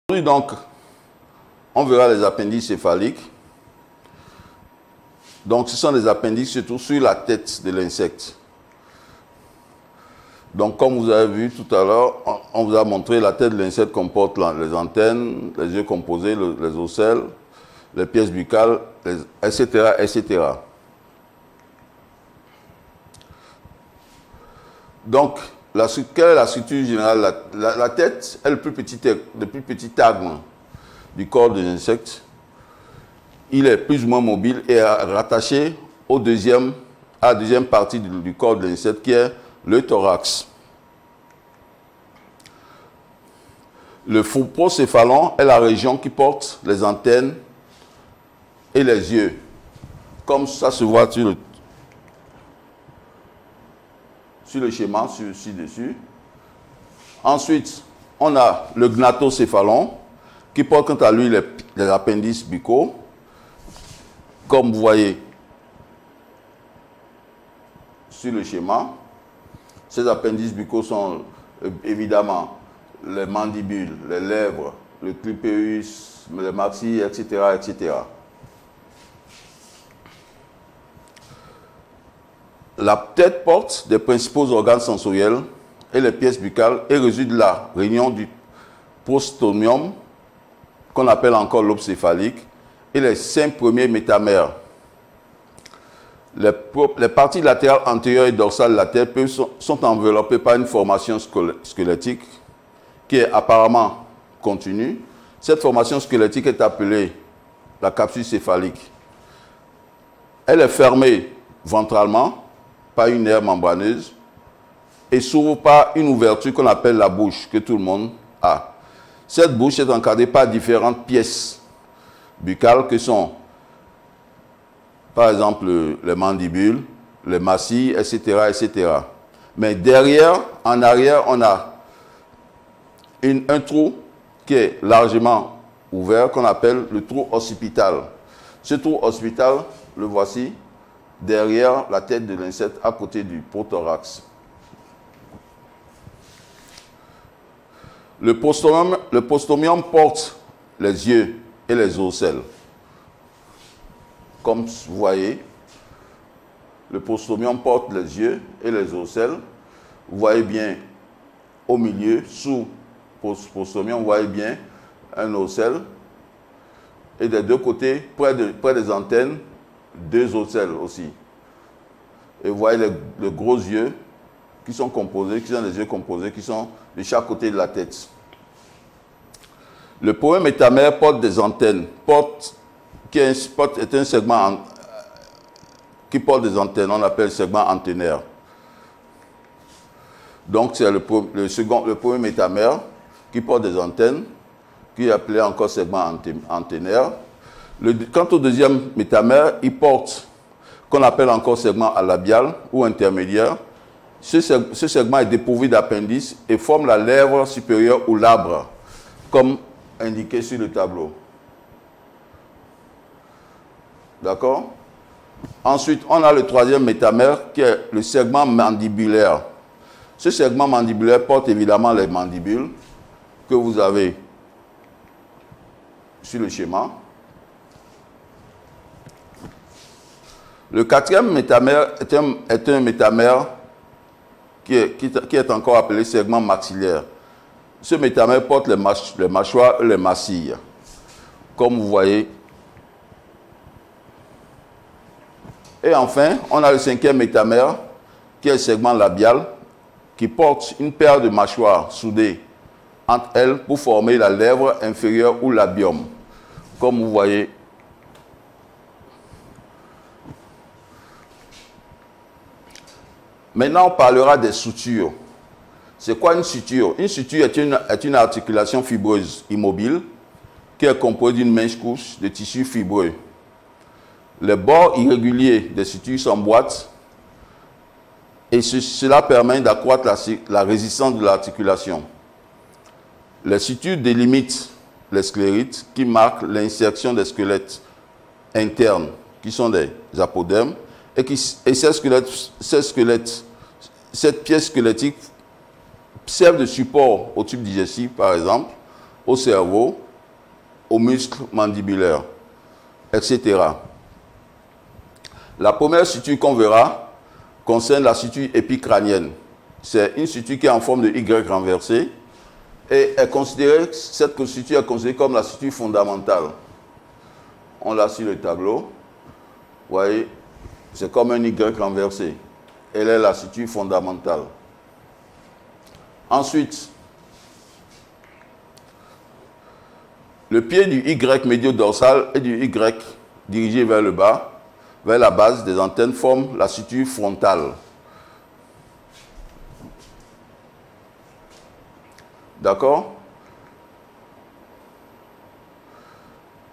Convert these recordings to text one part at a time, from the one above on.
Aujourd'hui, donc, on verra les appendices céphaliques. Donc, ce sont des appendices surtout sur la tête de l'insecte. Donc, comme vous avez vu tout à l'heure, on vous a montré la tête de l'insecte comporte les antennes, les yeux composés, les ocelles, les pièces buccales, etc., etc. Donc, quelle est la structure générale? La tête est le plus petit agme du corps de l'insecte. Il est plus ou moins mobile et rattaché à la deuxième partie du corps de l'insecte qui est le thorax. Le procéphalon est la région qui porte les antennes et les yeux. Comme ça se voit sur le schéma, ci-dessus. Ensuite, on a le gnatocéphalon qui porte quant à lui les appendices buccaux. Comme vous voyez sur le schéma, ces appendices buccaux sont évidemment les mandibules, les lèvres, le clypeus, les maxilles, etc., etc. La tête porte des principaux organes sensoriels et les pièces buccales et résulte de la réunion du prostomium, qu'on appelle encore lobe céphalique, et les 5 premiers métamères. Les parties latérales antérieures et dorsales de la tête sont enveloppées par une formation squelettique qui est apparemment continue. Cette formation squelettique est appelée la capsule céphalique. Elle est fermée ventralement par une aire membraneuse et s'ouvre par une ouverture qu'on appelle la bouche, que tout le monde a. Cette bouche est encadrée par différentes pièces buccales que sont, par exemple, les mandibules, les macilles, etc., etc. Mais derrière, en arrière, on a un trou qui est largement ouvert, qu'on appelle le trou occipital. Ce trou occipital, le voici, derrière la tête de l'insecte, à côté du prothorax. Le prostomium porte les yeux et les ocelles. Comme vous voyez, le prostomium porte les yeux et les ocelles. Vous voyez bien au milieu, sous prostomium, vous voyez bien un ocelle. Et des deux côtés, près des antennes, 2 ocelles aussi. Et vous voyez les gros yeux qui sont des yeux composés, qui sont de chaque côté de la tête. Le premier métamère porte des antennes, est un segment qui porte des antennes, on appelle segment antennaire. Donc c'est le premier métamère qui porte des antennes, qui est appelé encore segment antennaire. Quant au deuxième métamère, il porte, qu'on appelle encore segment alabial ou intermédiaire. Ce segment est dépourvu d'appendice et forme la lèvre supérieure ou labre, comme indiqué sur le tableau. D'accord? Ensuite, on a le troisième métamère qui est le segment mandibulaire. Ce segment mandibulaire porte évidemment les mandibules que vous avez sur le schéma. Le quatrième métamère est un métamère qui est encore appelé segment maxillaire. Ce métamère porte les mâchoires et les macilles, comme vous voyez. Et enfin, on a le cinquième métamère, qui est le segment labial, qui porte une paire de mâchoires soudées entre elles pour former la lèvre inférieure ou labium, comme vous voyez. Maintenant, on parlera des sutures. C'est quoi une suture? Une suture est une articulation fibreuse immobile qui est composée d'une mince couche de tissu fibreux. Les bords irréguliers des sutures s'emboîtent et cela permet d'accroître la résistance de l'articulation. Les sutures délimitent les sclérites qui marquent l'insertion des squelettes internes qui sont des apodermes cette pièce squelettique servent de support au tube digestif, par exemple, au cerveau, aux muscles mandibulaires, etc. La première suture qu'on verra concerne la suture épicrânienne. C'est une suture qui est en forme de Y renversée et cette suture est considérée comme la suture fondamentale. On l'a sur le tableau. Vous voyez, c'est comme un Y renversé. Elle est la suture fondamentale. Ensuite, le pied du Y médio-dorsal et du Y dirigé vers le bas, vers la base des antennes, forment la suture frontale. D'accord?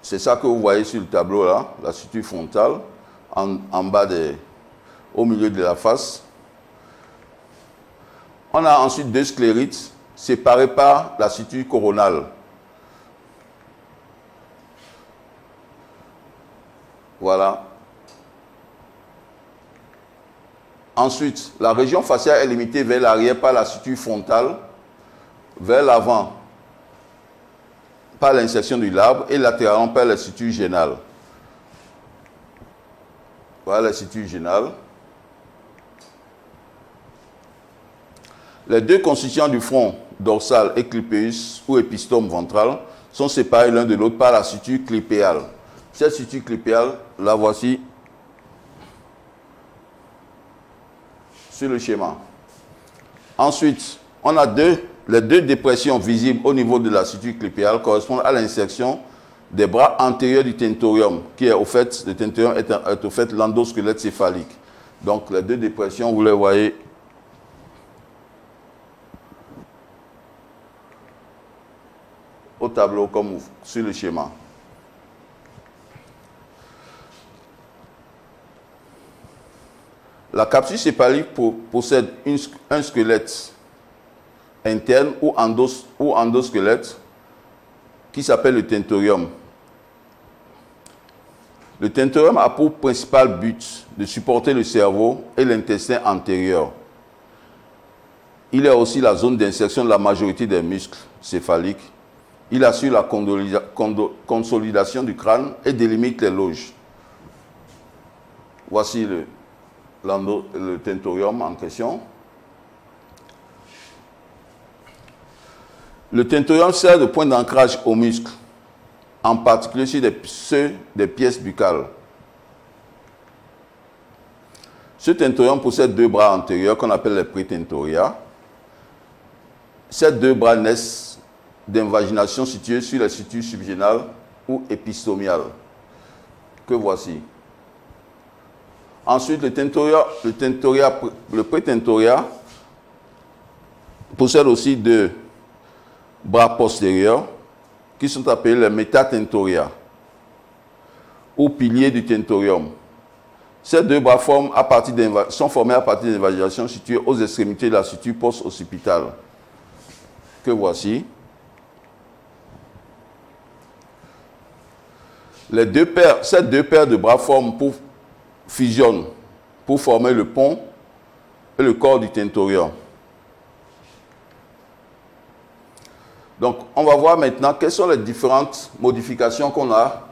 C'est ça que vous voyez sur le tableau là, la suture frontale, en bas au milieu de la face. On a ensuite deux sclérites séparés par la suture coronale. Voilà. Ensuite, la région faciale est limitée vers l'arrière par la suture frontale, vers l'avant par l'insertion du labre et latéralement par la suture génale. Voilà la suture génale. Les deux constituants du front dorsal et clipéus ou épistome ventral sont séparés l'un de l'autre par la suture clipéale. Cette suture clipéale, la voici sur le schéma. Ensuite, on a les deux dépressions visibles au niveau de la suture clipéale correspondent à l'insertion des bras antérieurs du tentorium, qui est au fait, le tentorium est au fait l'endosquelette céphalique. Donc les deux dépressions, vous les voyez au tableau comme sur le schéma. La capsule céphalique possède un squelette interne ou endosquelette qui s'appelle le tentorium. Le tentorium a pour principal but de supporter le cerveau et l'intestin antérieur. Il est aussi la zone d'insertion de la majorité des muscles céphaliques. Il assure la consolidation du crâne et délimite les loges. Voici le tentorium en question. Le tentorium sert de point d'ancrage aux muscles, en particulier sur ceux des pièces buccales. Ce tentorium possède deux bras antérieurs qu'on appelle les prétentoria. Ces deux bras naissent d'invagination située sur les sutures subgénales ou épistomiales, que voici. Ensuite, le prétentoria possède aussi deux bras postérieurs qui sont appelés les métatentoria ou piliers du tentorium. Ces deux bras sont formés à partir d'invaginations situées aux extrémités de la suture post-occipitale, que voici. Ces deux paires de bras fusionnent pour former le pont et le corps du tentorium. Donc, on va voir maintenant quelles sont les différentes modifications qu'on a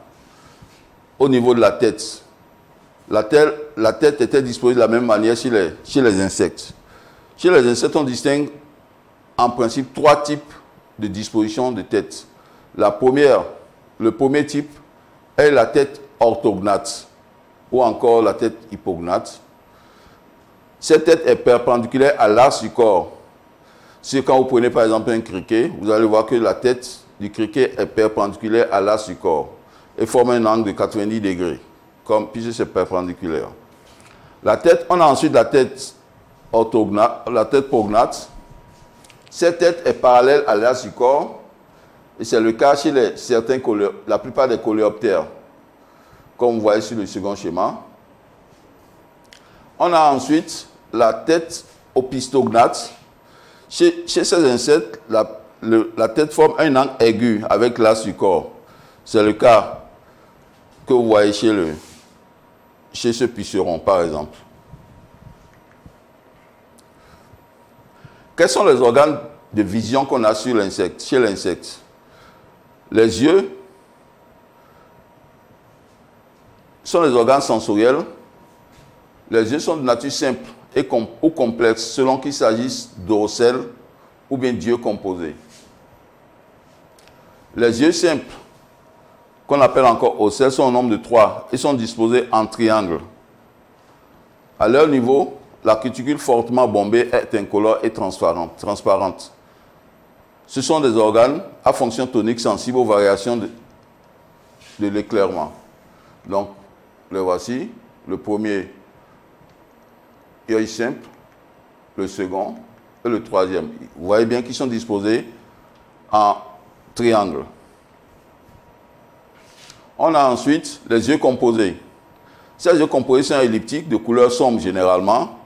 au niveau de la tête. La tête était disposée de la même manière chez les insectes. Chez les insectes, on distingue en principe trois types de disposition de tête. Le premier type est la tête orthognate ou encore la tête hypognate. Cette tête est perpendiculaire à l'axe du corps. Si quand vous prenez par exemple un criquet, vous allez voir que la tête du criquet est perpendiculaire à l'axe du corps et forme un angle de 90 degrés, puisque c'est perpendiculaire. On a ensuite la tête orthognate, la tête prognate. Cette tête est parallèle à l'axe du corps et c'est le cas chez la plupart des coléoptères, comme vous voyez sur le second schéma. On a ensuite la tête opistognate. Chez ces insectes, la tête forme un angle aigu avec l'axe du corps. C'est le cas que vous voyez chez ce puceron, par exemple. Quels sont les organes de vision qu'on a chez l'insecte? Les yeux sont les organes sensoriels. Les yeux sont de nature simple ou complexe selon qu'il s'agisse d'ocelles ou bien d'yeux composés. Les yeux simples, qu'on appelle encore ocelles, sont au nombre de 3 et sont disposés en triangle. À leur niveau, la cuticule fortement bombée est incolore et transparente. Ce sont des organes à fonction tonique sensible aux variations de l'éclairement. Donc, le voici, le premier œil simple, le second et le troisième. Vous voyez bien qu'ils sont disposés en triangle. On a ensuite les yeux composés. Ces yeux composés sont elliptiques, de couleur sombre généralement.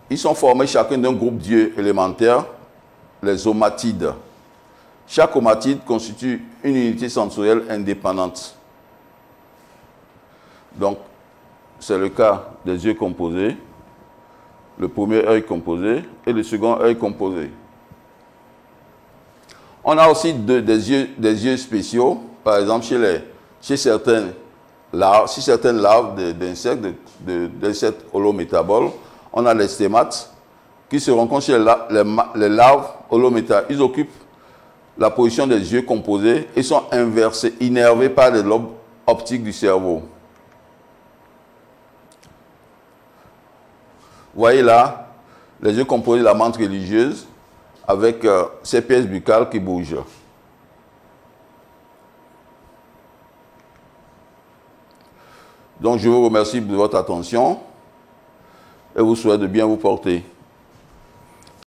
Ils sont formés chacun d'un groupe d'yeux élémentaires, les omatides. Chaque omatide constitue une unité sensorielle indépendante. Donc, c'est le cas des yeux composés, le premier œil composé et le second œil composé. On a aussi des yeux spéciaux, par exemple chez certaines larves d'insectes, d'insectes holométaboles, on a les stémates qui se rencontrent chez les larves holométaboles. Ils occupent la position des yeux composés et sont inversés, innervés par les lobes optiques du cerveau. Vous voyez là, les yeux composés de la menthe religieuse avec ces pièces buccales qui bougent. Donc je vous remercie de votre attention et vous souhaite de bien vous porter.